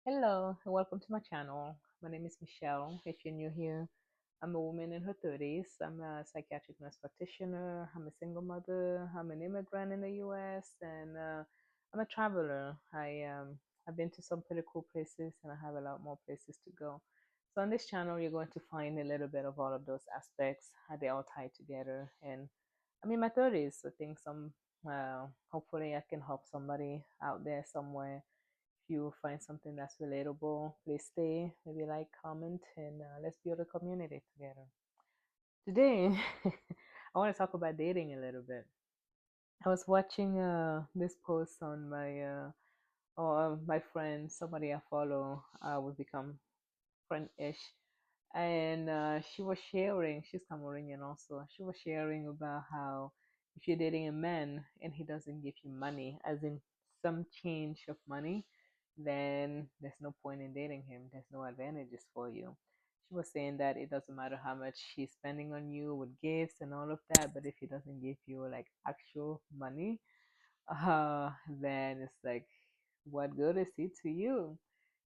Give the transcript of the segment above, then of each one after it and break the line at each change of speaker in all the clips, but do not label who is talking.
Hello, and welcome to my channel. My name is Michelle. If you're new here, I'm a woman in her 30s. I'm a psychiatric nurse practitioner. I'm a single mother. I'm an immigrant in the US, and I'm a traveler. I've been to some pretty cool places, and I have a lot more places to go. So on this channel, you're going to find a little bit of all of those aspects, how they all tie together. And I'm in my 30s, so I think hopefully I can help somebody out there somewhere. If you find something that's relatable, please stay, maybe like, comment, and let's build a community together. Today, I want to talk about dating a little bit. I was watching this post on my friend, somebody I follow, we become friend-ish, and she was sharing. She's Cameroonian also. She was sharing about how if you're dating a man and he doesn't give you money, as in some change of money, then there's no point in dating him. There's no advantages for you. She was saying that it doesn't matter how much he's spending on you with gifts and all of that, but if he doesn't give you like actual money, then it's like, what good is he to you?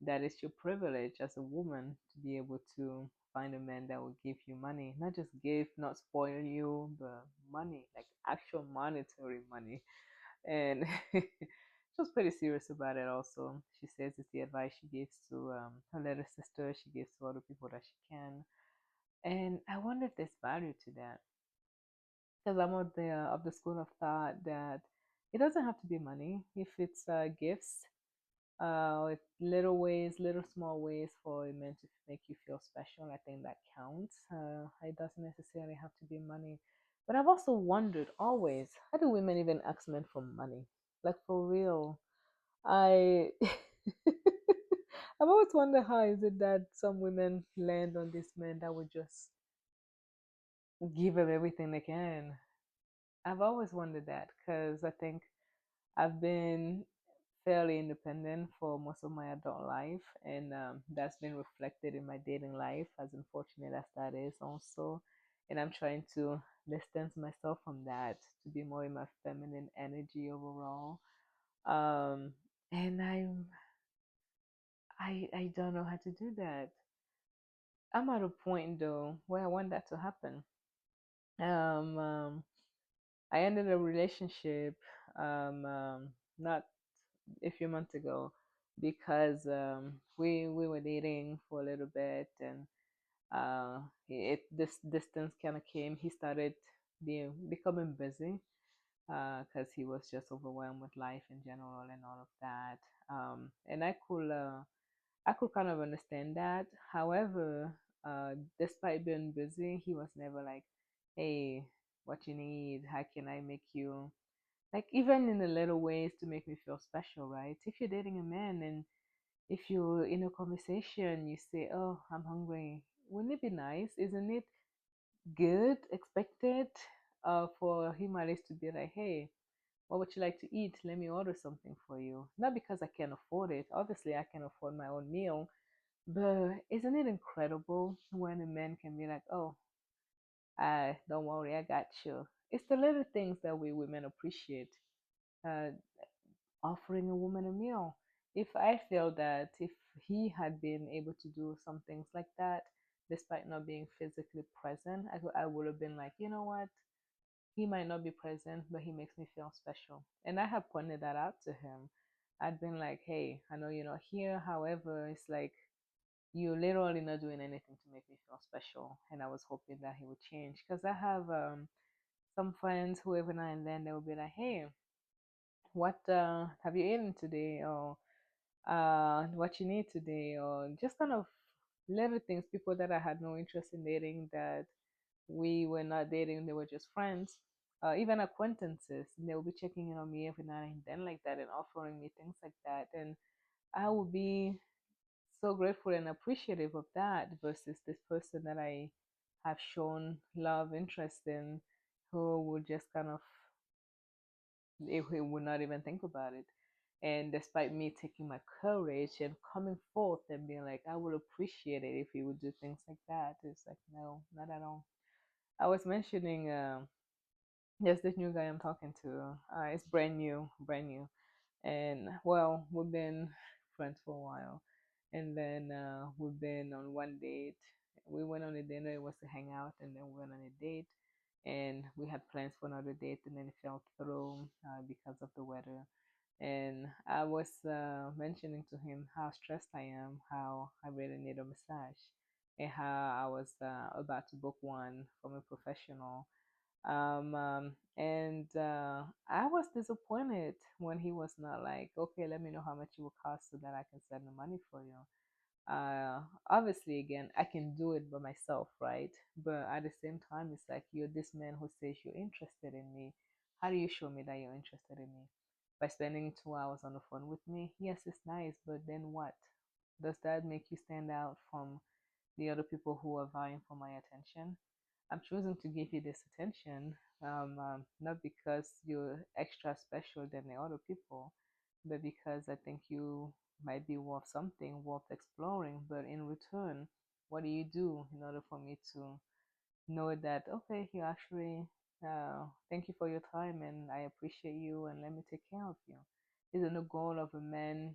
That is your privilege as a woman to be able to find a man that will give you money, not just give, not spoil you, but money, like actual monetary money. And she was pretty serious about it also. She says it's the advice she gives to her little sister, she gives to other people that she can. And I wonder if there's value to that. Because I'm of the school of thought that it doesn't have to be money. If it's gifts, with little ways, little small ways for a man to make you feel special, I think that counts. It doesn't necessarily have to be money. But I've also wondered always, how do women even ask men for money? Like for real. I I've always wondered how is it that some women land on these men that would just give them everything they can. I've always wondered that because I think I've been fairly independent for most of my adult life, and that's been reflected in my dating life, as unfortunate as that is, also. And I'm trying to distance myself from that to be more in my feminine energy overall. Um, and I don't know how to do that. I'm at a point though where I want that to happen. Um, um, I ended a relationship not a few months ago because we were dating for a little bit, and this distance kind of came. He started becoming busy because he was just overwhelmed with life in general and all of that. And I could kind of understand that. However, despite being busy, he was never like, "Hey, what you need? How can I make you?" Like even in the little ways to make me feel special, right? If you're dating a man and if you in a conversation you say, "Oh, I'm hungry," wouldn't it be nice? Isn't it good, expected, for him at least to be like, "Hey, what would you like to eat? Let me order something for you." Not because I can afford it. Obviously, I can afford my own meal, but isn't it incredible when a man can be like, "Oh, I don't worry, I got you." It's the little things that we women appreciate. Uh, Offering a woman a meal. If I feel that if he had been able to do some things like that, despite not being physically present, I would have been like, you know what? He might not be present, but he makes me feel special. And I have pointed that out to him. I'd been like, hey, I know you're not here. However, it's like you're literally not doing anything to make me feel special. And I was hoping that he would change. Because I have some friends who every now and then they will be like, hey, what have you eaten today? Or what you need today, or just kind of little things. People that I had no interest in dating, that we were not dating, they were just friends, even acquaintances. They will be checking in on me every now and then, like that, and offering me things like that. And I would be so grateful and appreciative of that versus this person that I have shown love, interest in, who would just kind of, if he would not even think about it. And despite me taking my courage and coming forth and being like, I would appreciate it if he would do things like that. It's like, no, not at all. I was mentioning, there's this new guy I'm talking to. It's brand new, brand new. And well, we've been friends for a while. And then we've been on one date. We went on a dinner. It was to hang out, and then we went on a date. And we had plans for another date, and then it fell through because of the weather. And I was mentioning to him how stressed I am, how I really need a massage, and how I was about to book one from a professional. And I was disappointed when he was not like, okay, let me know how much it will cost so that I can send the money for you. Obviously, again, I can do it by myself, right? But at the same time, it's like you're this man who says you're interested in me. How do you show me that you're interested in me? By spending 2 hours on the phone with me? Yes, it's nice, but then what? Does that make you stand out from the other people who are vying for my attention? I'm choosing to give you this attention, not because you're extra special than the other people, but because I think you might be worth something, worth exploring. But in return, what do you do in order for me to know that, okay, you actually, thank you for your time and I appreciate you and let me take care of you? Isn't the goal of a man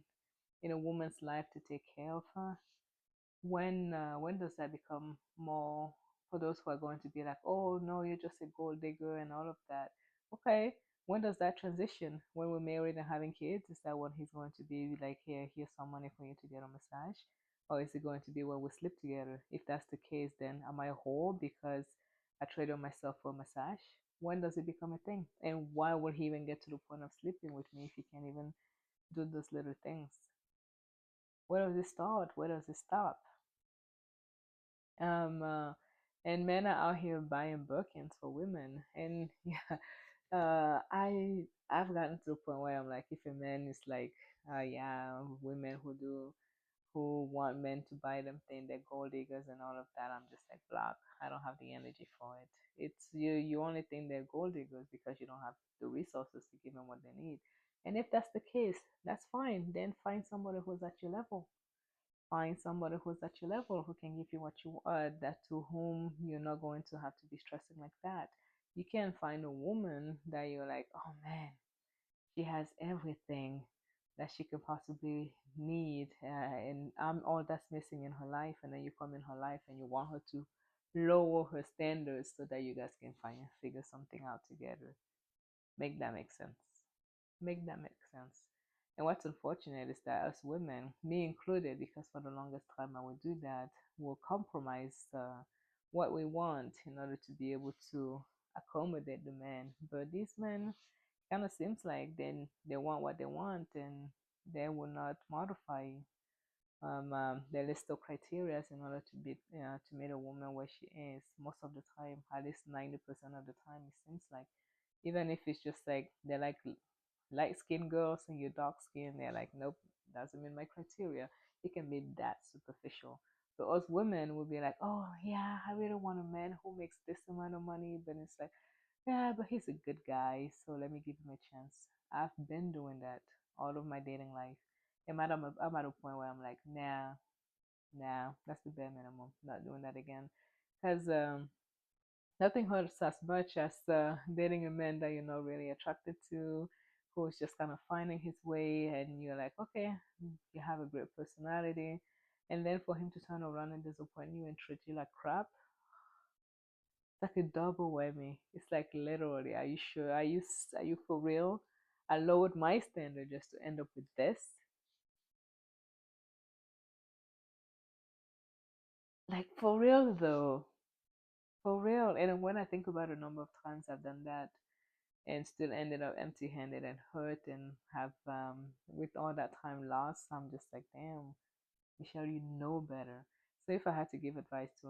in a woman's life to take care of her? When does that become more for those who are going to be like, oh no, you're just a gold digger and all of that? Okay, when does that transition? When we're married and having kids, is that when he's going to be like, here, here's some money for you to get a massage? Or is it going to be when we sleep together? If that's the case, then am I a whore because I traded myself for a massage? When does it become a thing? And why would he even get to the point of sleeping with me if he can't even do those little things? Where does it start? Where does it stop? Um, uh, and men are out here buying Birkins for women, and yeah, I've gotten to the point where I'm like, if a man is like, yeah, women who want men to buy them things, they're gold diggers and all of that. I'm just like, block. I don't have the energy for it. It's you. You only think they're gold diggers because you don't have the resources to give them what they need. And if that's the case, that's fine. Then find somebody who's at your level. Find somebody who's at your level who can give you what you that to whom you're not going to have to be stressing like that. You can't find a woman that you're like, oh man, she has everything that she could possibly need, and I'm all that's missing in her life. And then you come in her life and you want her to lower her standards so that you guys can figure something out together. Make that make sense? Make that make sense? And what's unfortunate is that us women, me included, because for the longest time I would do that, will compromise what we want in order to be able to accommodate the man. But these men kind of seems like they want what they want and they will not modify their list of criteria in order to be to meet a woman where she is. Most of the time, at least 90% of the time, it seems like, even if it's just like they're like light skinned girls and you're dark skinned, they're like, nope, doesn't meet my criteria. It can be that superficial. So us women will be like, oh yeah, I really want a man who makes this amount of money, but it's like, yeah, but he's a good guy, so let me give him a chance. I've been doing that all of my dating life. I'm at a point where I'm like, nah, nah, that's the bare minimum. Not doing that again. Because nothing hurts as much as dating a man that you're not really attracted to, who's just kind of finding his way, and you're like, okay, you have a great personality. And then for him to turn around and disappoint you and treat you like crap, it's like a double whammy. It's like literally, are you sure? Are you for real? I lowered my standard just to end up with this. Like for real though. For real. And when I think about a number of times I've done that and still ended up empty handed and hurt and have with all that time lost, I'm just like, damn, Michelle, you know better. So if I had to give advice to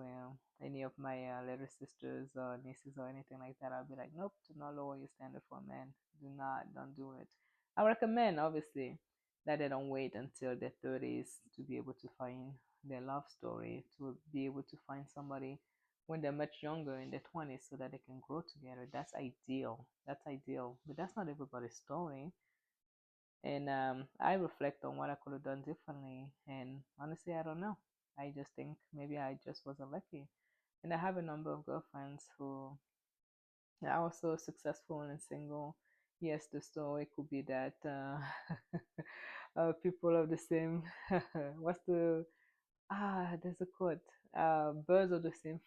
any of my little sisters or nieces or anything like that, I'd be like, nope, do not lower your standard for men. Don't do it. I recommend, obviously, that they don't wait until their 30s to be able to find their love story, to be able to find somebody when they're much younger in their 20s so that they can grow together. That's ideal. That's ideal. But that's not everybody's story. And I reflect on what I could have done differently. And honestly, I don't know. I just think maybe I just wasn't lucky. And I have a number of girlfriends who are also successful and single. Yes, the story could be that people of the same. What's the there's a quote. Birds of the same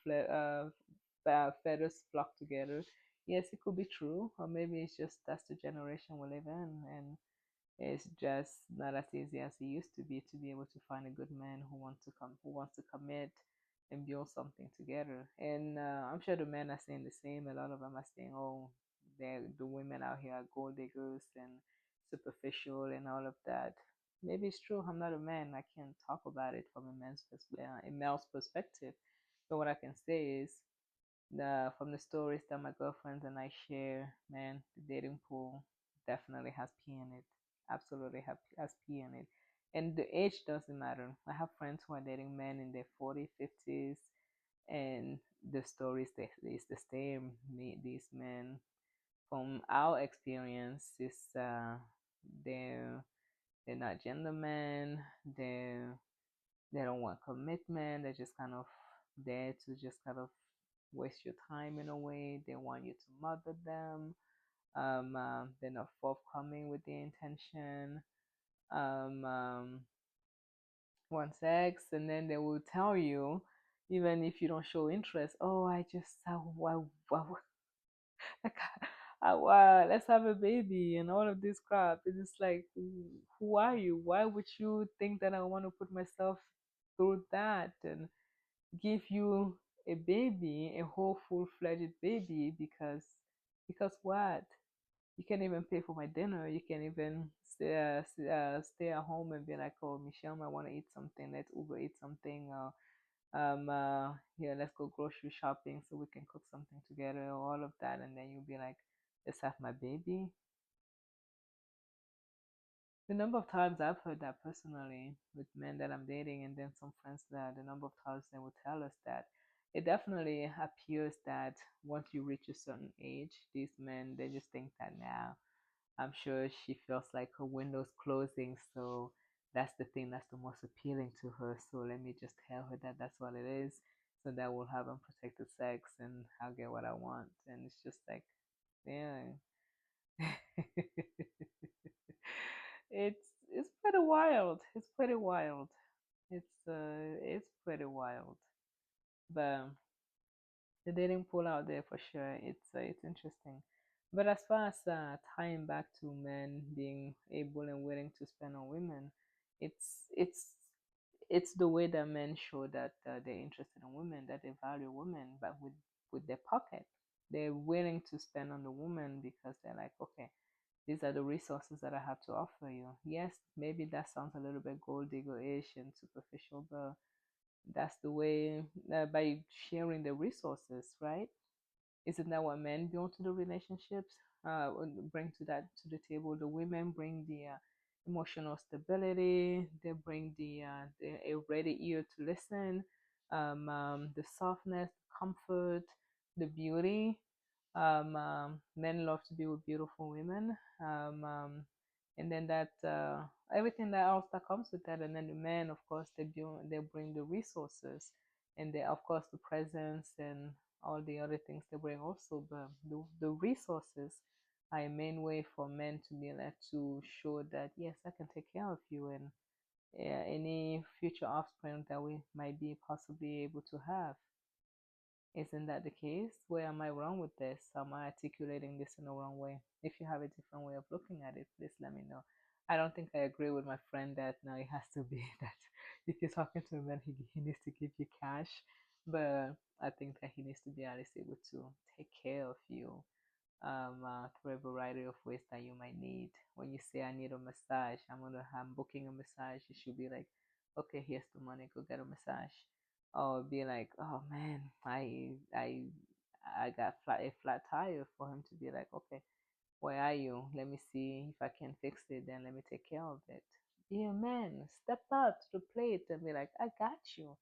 feathers flock together. Yes, it could be true, or maybe it's just that's the generation we live in, and it's just not as easy as it used to be able to find a good man who wants to commit and build something together. And I'm sure the men are saying the same. A lot of them are saying, "Oh, the women out here are gold diggers and superficial and all of that." Maybe it's true. I'm not a man. I can't talk about it from a male's perspective. But what I can say is from the stories that my girlfriends and I share, man, the dating pool definitely has pee in it. Absolutely has pee in it. And the age doesn't matter. I have friends who are dating men in their 40s, 50s, and the stories is the same. These men, from our experience, is they're they're not gentlemen. They don't want commitment. They're just kind of there to just kind of waste your time in a way. They want you to mother them. They're not forthcoming with the intention. Um, um, Want sex, and then they will tell you, even if you don't show interest, oh, like, let's have a baby and all of this crap. It's just like, who are you? Why would you think that I want to put myself through that and give you a baby, a whole full-fledged baby, because what? You can't even pay for my dinner. You can't even stay at home and be like, oh, Michelle, I want to eat something. Let's Uber eat something. Yeah, let's go grocery shopping so we can cook something together. All of that, and then you'll be like, let's have my baby. The number of times I've heard that personally with men that I'm dating, and then some friends that the number of times they will tell us that it definitely appears that once you reach a certain age, these men they just think that now I'm sure she feels like her window's closing, so that's the thing that's the most appealing to her. So let me just tell her that that's what it is, so that we'll have unprotected sex and I'll get what I want. And it's just like, yeah. It's pretty wild. It's pretty wild. It's pretty wild. But the dating pool out there for sure. It's interesting. But as far as tying back to men being able and willing to spend on women, it's it's it's the way that men show that they're interested in women, that they value women, but with their pocket. They're willing to spend on the woman because they're like, okay, these are the resources that I have to offer you. Yes, maybe that sounds a little bit gold digger-ish and superficial, but that's the way, by sharing the resources, right? Isn't that what men bring to the relationships? Bring to that to the table. The women bring the emotional stability. They bring a ready ear to listen, the softness, comfort, the beauty. Men love to be with beautiful women. And then that everything that else that comes with that, and then the men, of course, they bring the resources, and they, of course, the presence and all the other things they bring also. But the resources are a main way for men to be able to show that yes, I can take care of you, and any future offspring that we might be possibly able to have. Isn't that the case? Where am I wrong with this? Am I articulating this in the wrong way? If you have a different way of looking at it, please let me know. I don't think I agree with my friend that now it has to be that if you're talking to a man, he needs to give you cash. But I think that he needs to be at least able to take care of you through a variety of ways that you might need. When you say I need a massage, I'm booking a massage, you should be like, okay, here's the money, go get a massage. Or be like, oh man, I got a flat tire, for him to be like, okay, where are you? Let me see if I can fix it, then let me take care of it. Be a man, step up to the plate and be like, I got you.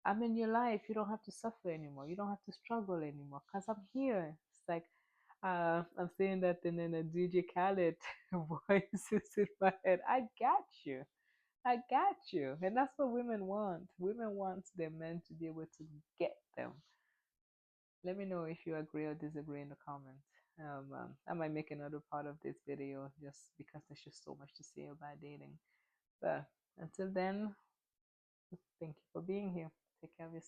I'm in your life. You don't have to suffer anymore. You don't have to struggle anymore because I'm here. It's like, I'm saying that, and then a DJ Khaled voice is in my head. I got you. I got you. And that's what women want. Women want their men to be able to get them. Let me know if you agree or disagree in the comments. I might make another part of this video just because there's just so much to say about dating. But until then, thank you for being here. Take care of yourself.